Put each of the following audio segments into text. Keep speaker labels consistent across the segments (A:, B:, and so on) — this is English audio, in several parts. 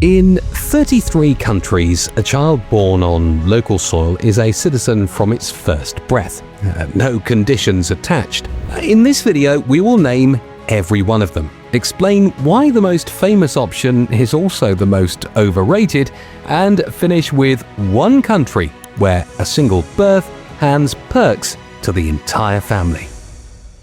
A: In 33 countries, a child born on local soil is a citizen from its first breath. No conditions attached. In this video, we will name every one of them, explain why the most famous option is also the most overrated, and finish with one country where a single birth hands perks to the entire family.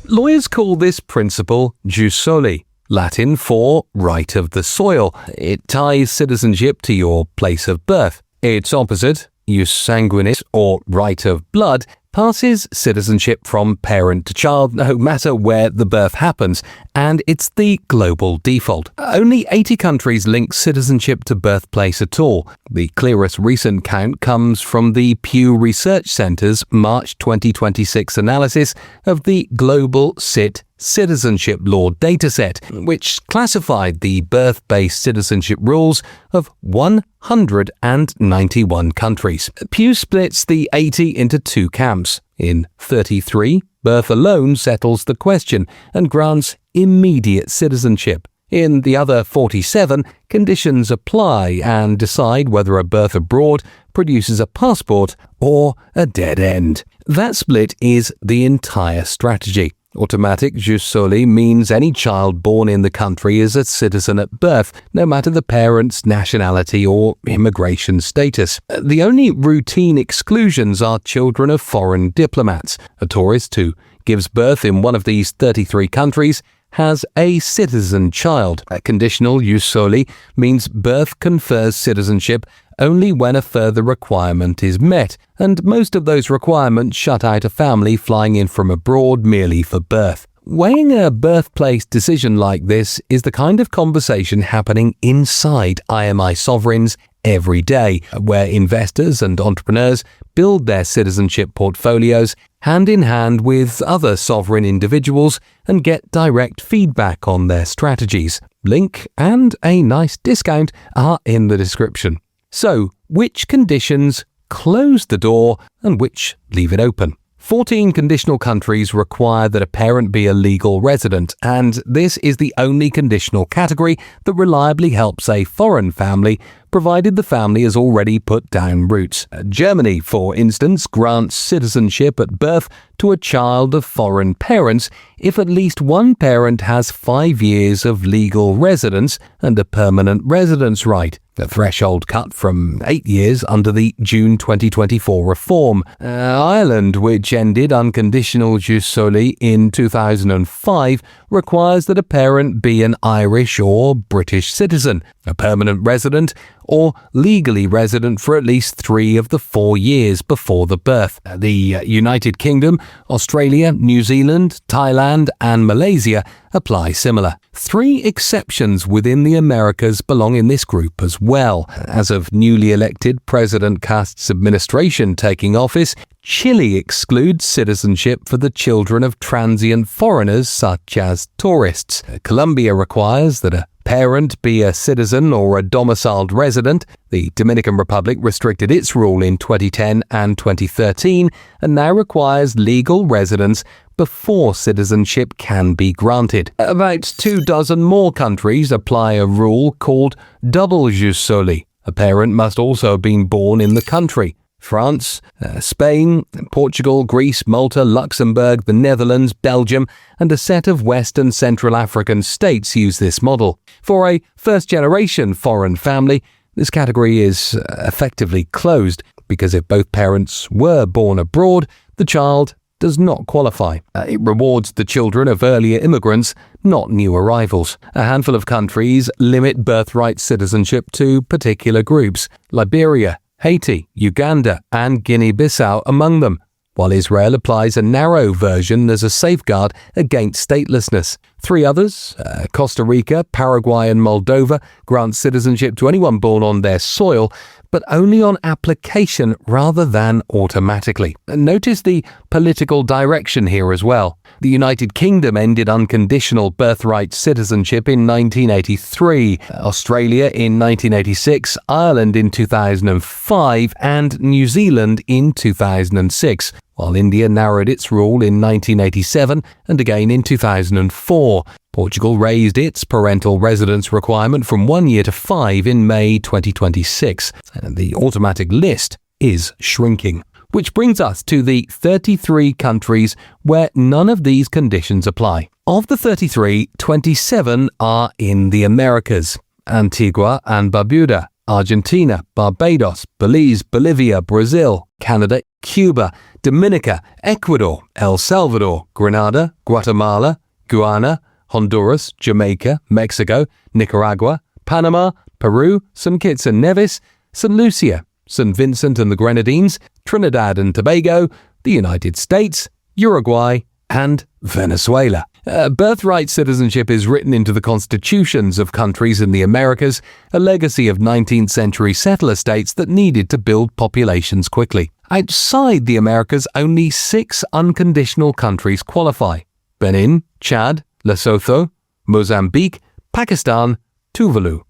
A: Lawyers call this principle jus soli, Latin for right of the soil. It ties citizenship to your place of birth. Its opposite, jus sanguinis, or right of blood, passes citizenship from parent to child no matter where the birth happens, and it's the global default. Only 80 countries link citizenship to birthplace at all. The clearest recent count comes from the Pew Research Center's March 2026 analysis of the global citizenship law dataset, which classified the birth-based citizenship rules of 191 countries. Pew splits the 80 into two camps. In 33, birth alone settles the question and grants immediate citizenship. In the other 47, conditions apply and decide whether a birth abroad produces a passport or a dead end. That split is the entire strategy. Automatic jus soli means any child born in the country is a citizen at birth, no matter the parent's nationality or immigration status. The only routine exclusions are children of foreign diplomats. A tourist who gives birth in one of these 33 countries has a citizen child. A conditional jus soli means birth confers citizenship only when a further requirement is met, and most of those requirements shut out a family flying in from abroad merely for birth. Weighing a birthplace decision like this is the kind of conversation happening inside IMI sovereigns every day, where investors and entrepreneurs build their citizenship portfolios hand in hand with other sovereign individuals and get direct feedback on their strategies. Link and a nice discount are in the description. So, which conditions close the door and which leave it open? 14 conditional countries require that a parent be a legal resident, and this is the only conditional category that reliably helps a foreign family, provided the family has already put down roots. Germany, for instance, grants citizenship at birth to a child of foreign parents if at least one parent has 5 years of legal residence and a permanent residence right. The threshold cut from 8 years under the June 2024 reform. Ireland, which ended unconditional jus soli in 2005, requires that a parent be an Irish or British citizen, a permanent resident, or legally resident for at least 3 of the 4 years before the birth. The United Kingdom, Australia, New Zealand, Thailand, and Malaysia apply similar. 3 exceptions within the Americas belong in this group as well. As of newly elected President Cast's administration taking office, Chile excludes citizenship for the children of transient foreigners such as tourists. Colombia requires that a parent be a citizen or a domiciled resident. The Dominican Republic restricted its rule in 2010 and 2013 and now requires legal residence before citizenship can be granted. About 24 more countries apply a rule called double jus soli. A parent must also have been born in the country. France, Spain, Portugal, Greece, Malta, Luxembourg, the Netherlands, Belgium, and a set of West and Central African states use this model. For a first-generation foreign family, this category is effectively closed because if both parents were born abroad, the child does not qualify. It rewards the children of earlier immigrants, not new arrivals. A handful of countries limit birthright citizenship to particular groups: Liberia, Haiti, Uganda, and Guinea-Bissau among them, while Israel applies a narrow version as a safeguard against statelessness. 3 others, Costa Rica, Paraguay, and Moldova, grant citizenship to anyone born on their soil, but only on application rather than automatically. Notice the political direction here as well. The United Kingdom ended unconditional birthright citizenship in 1983, Australia in 1986, Ireland in 2005, and New Zealand in 2006. while India narrowed its rule in 1987 and again in 2004. Portugal raised its parental residence requirement from 1 year to 5 in May 2026, and the automatic list is shrinking. Which brings us to the 33 countries where none of these conditions apply. Of the 33, 27 are in the Americas: Antigua and Barbuda, Argentina, Barbados, Belize, Bolivia, Brazil, Canada, Cuba, Dominica, Ecuador, El Salvador, Grenada, Guatemala, Guyana, Honduras, Jamaica, Mexico, Nicaragua, Panama, Peru, St. Kitts and Nevis, St. Lucia, St. Vincent and the Grenadines, Trinidad and Tobago, the United States, Uruguay, and Venezuela. Birthright citizenship is written into the constitutions of countries in the Americas, a legacy of 19th century settler states that needed to build populations quickly. Outside the Americas, only 6 unconditional countries qualify: Benin, Chad, Lesotho, Mozambique, Pakistan, Tuvalu.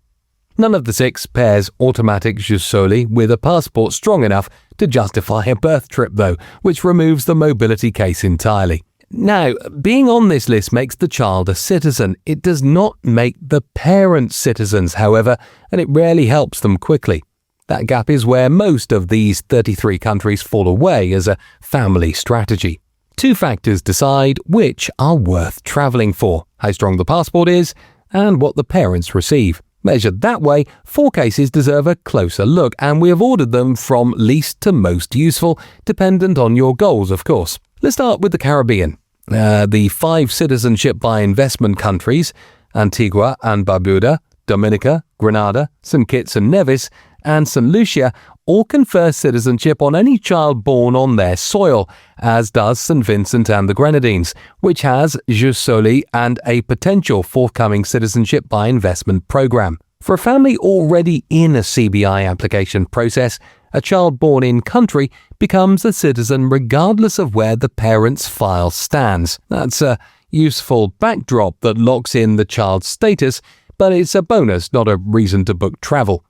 A: None of the 6 pairs automatic jus soli with a passport strong enough to justify a birth trip though, which removes the mobility case entirely. Now, being on this list makes the child a citizen. It does not make the parents citizens, however, and it rarely helps them quickly. That gap is where most of these 33 countries fall away as a family strategy. 2 factors decide which are worth travelling for: how strong the passport is and what the parents receive. Measured that way, 4 cases deserve a closer look, and we have ordered them from least to most useful, dependent on your goals, of course. Let's start with the Caribbean. The 5 citizenship by investment countries: Antigua and Barbuda, Dominica, Grenada, St. Kitts and Nevis, and St. Lucia all confer citizenship on any child born on their soil, as does St. Vincent and the Grenadines, which has jus soli and a potential forthcoming citizenship by investment program. For a family already in a CBI application process, a child born in country becomes a citizen regardless of where the parent's file stands. That's a useful backdrop that locks in the child's status, but it's a bonus, not a reason to book travel.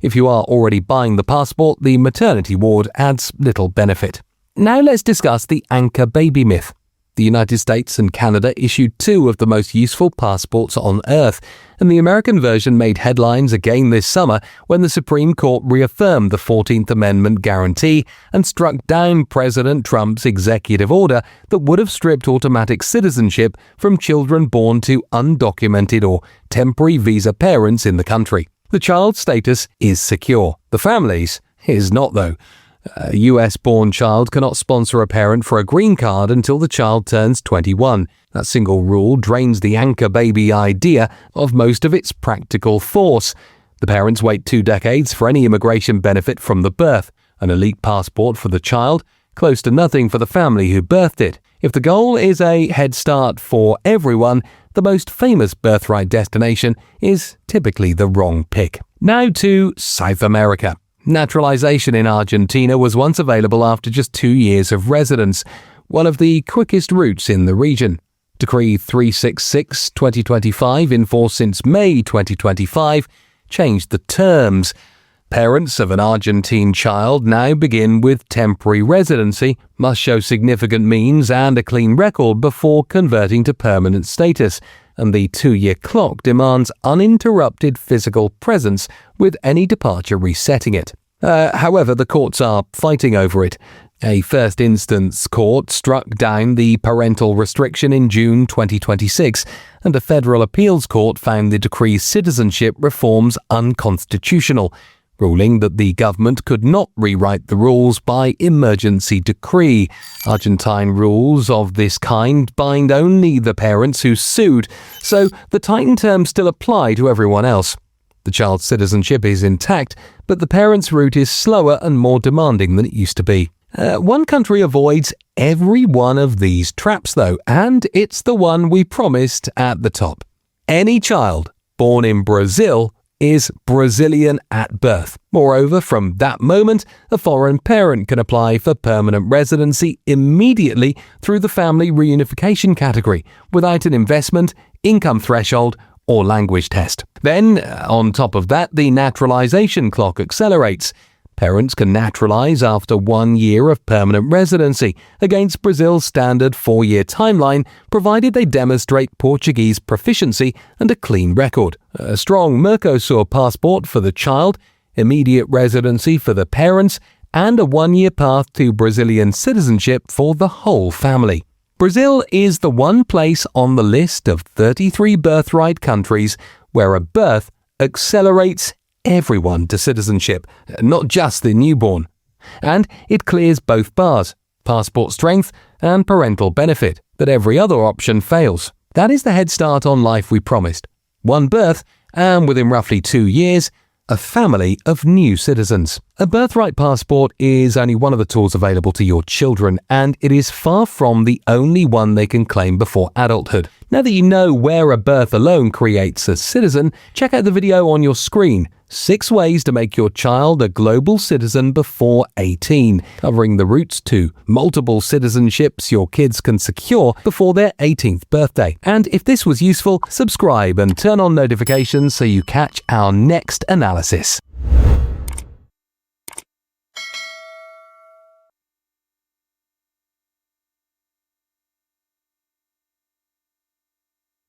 A: If you are already buying the passport, the maternity ward adds little benefit. Now let's discuss the anchor baby myth. The United States and Canada issued 2 of the most useful passports on Earth, and the American version made headlines again this summer when the Supreme Court reaffirmed the 14th Amendment guarantee and struck down President Trump's executive order that would have stripped automatic citizenship from children born to undocumented or temporary visa parents in the country. The child's status is secure. The family's is not, though. A US-born child cannot sponsor a parent for a green card until the child turns 21. That single rule drains the anchor baby idea of most of its practical force. The parents wait 2 decades for any immigration benefit from the birth. An elite passport for the child, close to nothing for the family who birthed it. If the goal is a head start for everyone, the most famous birthright destination is typically the wrong pick. Now to South America. Naturalization in Argentina was once available after just 2 years of residence, one of the quickest routes in the region. Decree 366/2025, in force since May 2025, changed the terms. Parents of an Argentine child now begin with temporary residency, must show significant means and a clean record before converting to permanent status, and the 2-year clock demands uninterrupted physical presence, with any departure resetting it. However, the courts are fighting over it. A first instance court struck down the parental restriction in June 2026, and a federal appeals court found the decree's citizenship reforms unconstitutional, ruling that the government could not rewrite the rules by emergency decree. Argentine rules of this kind bind only the parents who sued, so the tightened terms still apply to everyone else. The child's citizenship is intact, but the parents' route is slower and more demanding than it used to be. One country avoids every one of these traps, though, and it's the one we promised at the top. Any child born in Brazil is Brazilian at birth. Moreover, from that moment, a foreign parent can apply for permanent residency immediately through the family reunification category, without an investment, income threshold, or language test. Then, on top of that, the naturalization clock accelerates. Parents can naturalize after 1 year of permanent residency against Brazil's standard 4-year timeline, provided they demonstrate Portuguese proficiency and a clean record, a strong Mercosur passport for the child, immediate residency for the parents, and a 1-year path to Brazilian citizenship for the whole family. Brazil is the one place on the list of 33 birthright countries where a birth accelerates everyone to citizenship, not just the newborn. And it clears both bars, passport strength and parental benefit, that every other option fails. That is the head start on life we promised. One birth, and within roughly 2 years, a family of new citizens. A birthright passport is only one of the tools available to your children, and it is far from the only one they can claim before adulthood. Now that you know where a birth alone creates a citizen, check out the video on your screen, 6 ways to make your child a global citizen before 18, covering the routes to multiple citizenships your kids can secure before their 18th birthday. And if this was useful, subscribe and turn on notifications so you catch our next analysis.